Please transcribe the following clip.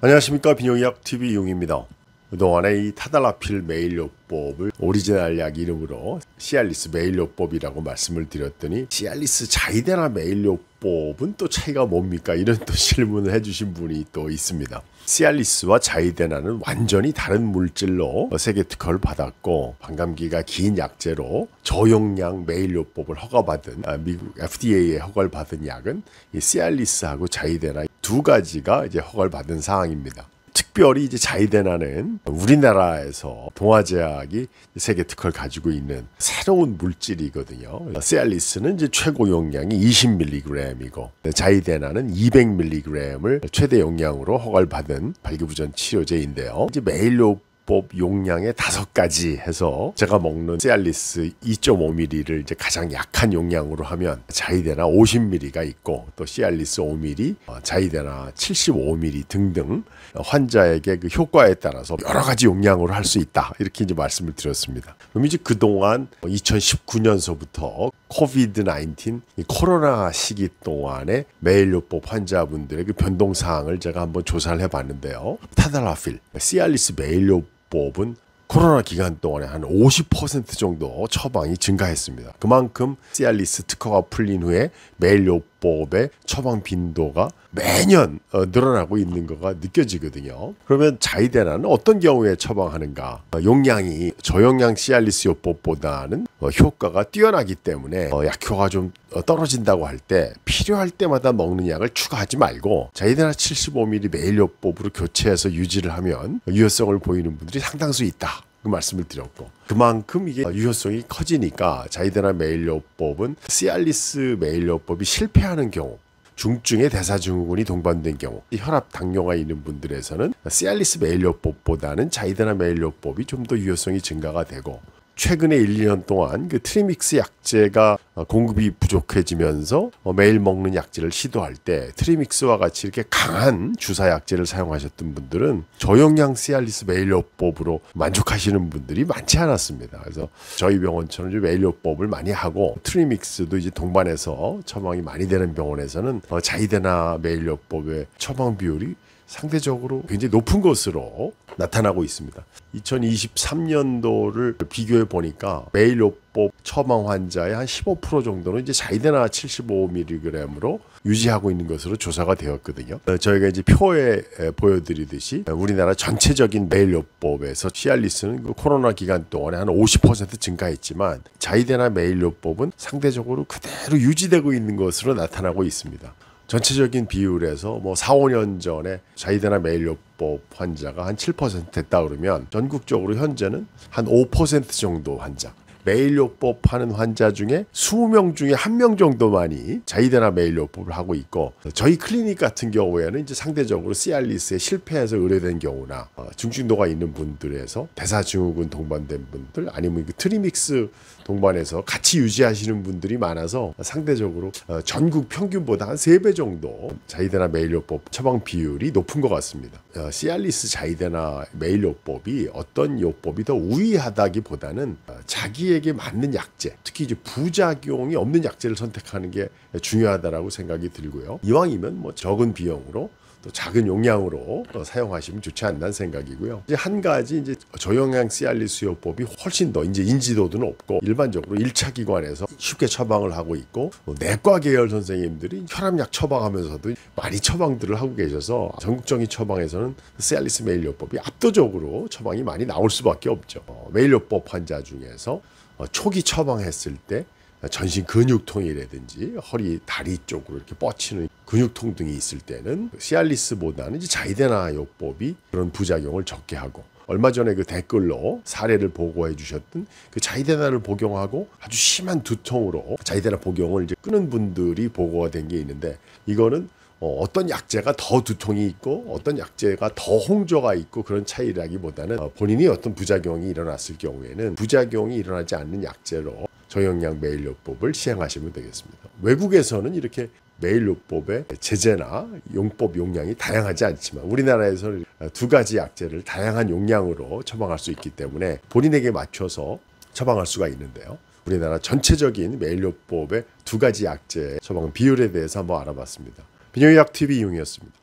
안녕하십니까, 비뇨기약TV 용입니다. 그동안에 이 타달라필 메일요법을 오리지널 약 이름으로 시알리스 메일요법이라고 말씀을 드렸더니, 시알리스 자이데나 메일요법은 또 차이가 뭡니까? 이런 또 질문을 해주신 분이 또 있습니다. 시알리스와 자이데나는 완전히 다른 물질로 세계 특허를 받았고, 반감기가 긴 약제로 저용량 메일요법을 허가받은 미국 FDA에 허가를 받은 약은 이 시알리스하고 자이데나 두 가지가 이제 허가를 받은 사항입니다. 특별히 이제 자이데나는 우리나라에서 동아제약이 세계 특허를 가지고 있는 새로운 물질이거든요. 시알리스는 이제 최고 용량이 20mg이고, 자이데나는 200mg을 최대 용량으로 허가를 받은 발기부전 치료제인데요. 이제 메일요법 용량의 5가지 해서 제가 먹는 시알리스 2.5ml를 이제 가장 약한 용량으로 하면 자이데나 50ml가 있고, 또 시알리스 5ml, 자이데나 75ml 등등 환자에게 그 효과에 따라서 여러 가지 용량으로 할 수 있다, 이렇게 이제 말씀을 드렸습니다. 그럼 이제 그동안 2019년서부터 코비드-19 코로나 시기 동안에 메일요법 환자분들의 그 변동 사항을 제가 한번 조사를 해봤는데요. 타달라필 시알리스 메일요법은 코로나 기간 동안에 한 50% 정도 처방이 증가했습니다. 그만큼 시알리스 특허가 풀린 후에 메일요법의 처방 빈도가 매년 늘어나고 있는 거가 느껴지거든요. 그러면 자이데나는 어떤 경우에 처방하는가? 용량이 저용량 시알리스 요법보다는 효과가 뛰어나기 때문에 약효가 좀 떨어진다고 할 때 필요할 때마다 먹는 약을 추가하지 말고 자이데나 75ml 메일요법으로 교체해서 유지를 하면 유효성을 보이는 분들이 상당수 있다, 그 말씀을 드렸고, 그만큼 이게 유효성이 커지니까 자이데나 메일요법은 시알리스 메일요법이 실패하는 경우, 중증의 대사증후군이 동반된 경우, 혈압 당뇨가 있는 분들에서는 시알리스 메일요법보다는 자이데나 메일요법이 좀 더 유효성이 증가가 되고, 최근에 1, 2년 동안 그 트리믹스 약제가 공급이 부족해지면서 매일 먹는 약제를 시도할 때 트리믹스와 같이 이렇게 강한 주사 약제를 사용하셨던 분들은 저용량 시알리스 메일요법으로 만족하시는 분들이 많지 않았습니다. 그래서 저희 병원처럼 메일요법을 많이 하고 트리믹스도 이제 동반해서 처방이 많이 되는 병원에서는 자이데나 메일요법의 처방 비율이 상대적으로 굉장히 높은 것으로 나타나고 있습니다. 2023년도를 비교해 보니까 메일요법 처방 환자의 한 15% 정도는 이제 자이데나 75mg으로 유지하고 있는 것으로 조사가 되었거든요. 저희가 이제 표에 보여드리듯이 우리나라 전체적인 메일요법에서 시알리스는 그 코로나 기간 동안에 한 50% 증가했지만 자이데나 메일요법은 상대적으로 그대로 유지되고 있는 것으로 나타나고 있습니다. 전체적인 비율에서 4, 5년 전에 자이데나 메일요법 환자가 한 7% 됐다 그러면 전국적으로 현재는 한 5% 정도 환자, 메일요법 하는 환자 중에 20명 중에 1명 정도만이 자이데나 메일요법을 하고 있고, 저희 클리닉 같은 경우에는 이제 상대적으로 시알리스에 실패해서 의뢰된 경우나 중증도가 있는 분들에서 대사증후군 동반된 분들, 아니면 그 트리믹스 동반해서 같이 유지하시는 분들이 많아서 상대적으로 전국 평균보다 한 3배 정도 자이데나 메일요법 처방 비율이 높은 것 같습니다. 시알리스 자이데나 메일요법이 어떤 요법이 더 우위하다기보다는 자기에게 맞는 약제, 특히 이제 부작용이 없는 약제를 선택하는 게 중요하다라고 생각이 들고요. 이왕이면 적은 비용으로 또 작은 용량으로 사용하시면 좋지 않나 생각이고요. 이제 한 가지 이제 저용량 시알리스 요법이 훨씬 더 이제 인지도도 높고, 일반적으로 1차 기관에서 쉽게 처방을 하고 있고, 내과 계열 선생님들이 혈압약 처방하면서도 많이 처방들을 하고 계셔서 전국적인 처방에서는 시알리스 메일요법이 압도적으로 처방이 많이 나올 수밖에 없죠. 메일요법 환자 중에서 초기 처방했을 때 전신 근육통이라든지 허리, 다리 쪽으로 이렇게 뻗치는 근육통 등이 있을 때는 시알리스보다는 이제 자이데나 요법이 그런 부작용을 적게 하고, 얼마 전에 그 댓글로 사례를 보고해 주셨던 그 자이데나를 복용하고 아주 심한 두통으로 자이데나 복용을 이제 끊은 분들이 보고가 된 게 있는데, 이거는 어떤 약제가 더 두통이 있고 어떤 약제가 더 홍조가 있고 그런 차이라기보다는 본인이 어떤 부작용이 일어났을 경우에는 부작용이 일어나지 않는 약제로 저용량 메일요법을 시행하시면 되겠습니다. 외국에서는 이렇게 메일요법의 제재나 용법 용량이 다양하지 않지만 우리나라에서는 두 가지 약제를 다양한 용량으로 처방할 수 있기 때문에 본인에게 맞춰서 처방할 수가 있는데요. 우리나라 전체적인 메일요법의 두 가지 약제 처방 비율에 대해서 한번 알아봤습니다. 비뇨기약TV 이용이었습니다.